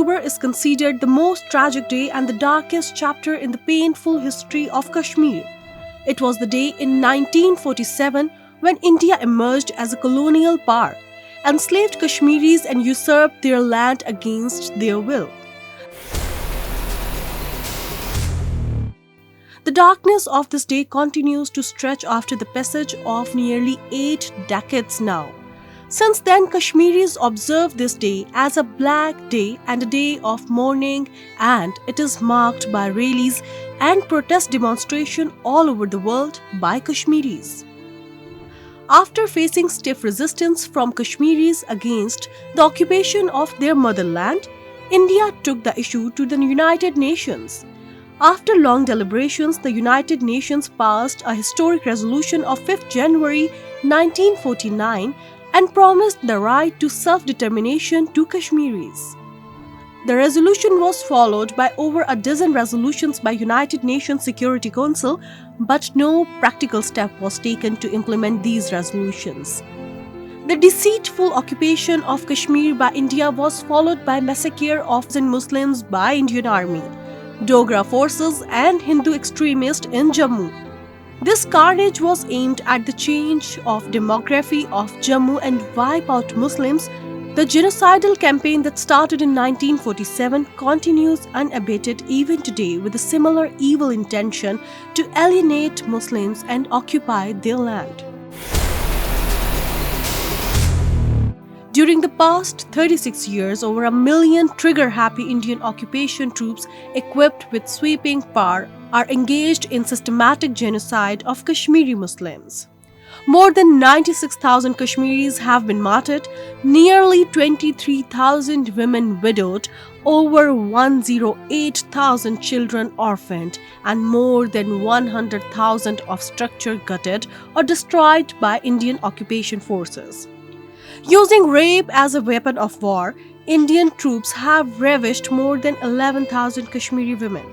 October is considered the most tragic day and the darkest chapter in the painful history of Kashmir. It was the day in 1947 when India emerged as a colonial power, enslaved Kashmiris and usurped their land against their will. The darkness of this day continues to stretch after the passage of nearly 8 decades now. Since then, Kashmiris observe this day as a black day and a day of mourning, and it is marked by rallies and protest demonstrations all over the world by Kashmiris. After facing stiff resistance from Kashmiris against the occupation of their motherland, India took the issue to the United Nations. After long deliberations, the United Nations passed a historic resolution of 5th January 1949 and promised the right to self-determination to Kashmiris. The resolution was followed by over a dozen resolutions by United Nations Security Council, but no practical step was taken to implement these resolutions. The deceitful occupation of Kashmir by India was followed by massacre of Muslims by Indian Army, Dogra forces and Hindu extremists in Jammu. This carnage was aimed at the change of demography of Jammu and wipe out Muslims. The genocidal campaign that started in 1947 continues unabated even today with a similar evil intention to alienate Muslims and occupy their land. During the past 36 years, over 1 million trigger-happy Indian occupation troops equipped with sweeping power are engaged in systematic genocide of Kashmiri Muslims. More than 96,000 Kashmiris have been martyred, nearly 23,000 women widowed, over 108,000 children orphaned, and more than 100,000 of structure gutted or destroyed by Indian occupation forces. Using rape as a weapon of war, Indian troops have ravished more than 11,000 Kashmiri women.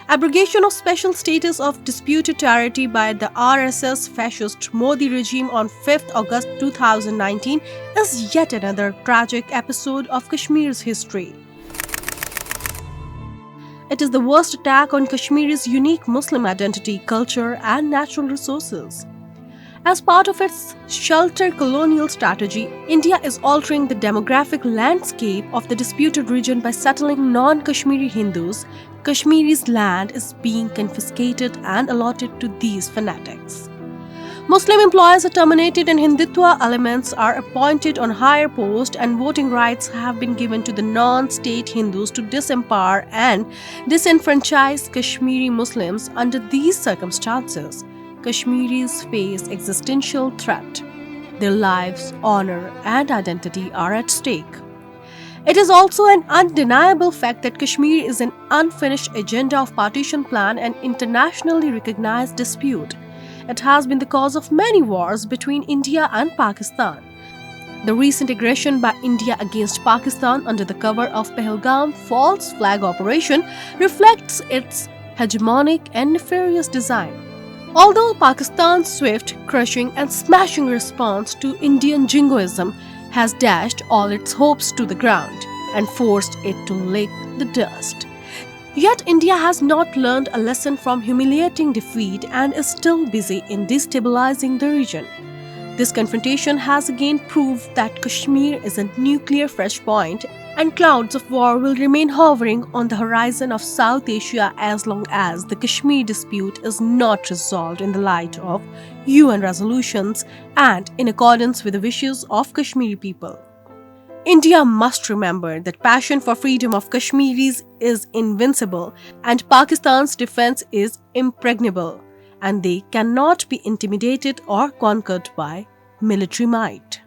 Abrogation of special status of disputed territory by the RSS fascist Modi regime on 5th August 2019 is yet another tragic episode of Kashmir's history. It is the worst attack on Kashmir's unique Muslim identity, culture, and natural resources. As part of its shelter colonial strategy, India is altering the demographic landscape of the disputed region by settling non-Kashmiri Hindus. Kashmiri's land is being confiscated and allotted to these fanatics. Muslim employees are terminated and Hindutva elements are appointed on higher posts, and voting rights have been given to the non-state Hindus to disempower and disenfranchise Kashmiri Muslims. Under these circumstances, Kashmiris face existential threat. Their lives, honor, and identity are at stake. It is also an undeniable fact that Kashmir is an unfinished agenda of partition plan and internationally recognized dispute. It has been the cause of many wars between India and Pakistan. The recent aggression by India against Pakistan under the cover of Pahalgam false flag operation reflects its hegemonic and nefarious design. Although Pakistan's swift, crushing and smashing response to Indian jingoism has dashed all its hopes to the ground and forced it to lick the dust, yet India has not learned a lesson from humiliating defeat and is still busy in destabilizing the region. This confrontation has again proved that Kashmir is a nuclear flashpoint, and clouds of war will remain hovering on the horizon of South Asia as long as the Kashmir dispute is not resolved in the light of UN resolutions and in accordance with the wishes of Kashmiri people. India must remember that passion for freedom of Kashmiris is invincible and Pakistan's defense is impregnable, and they cannot be intimidated or conquered by military might.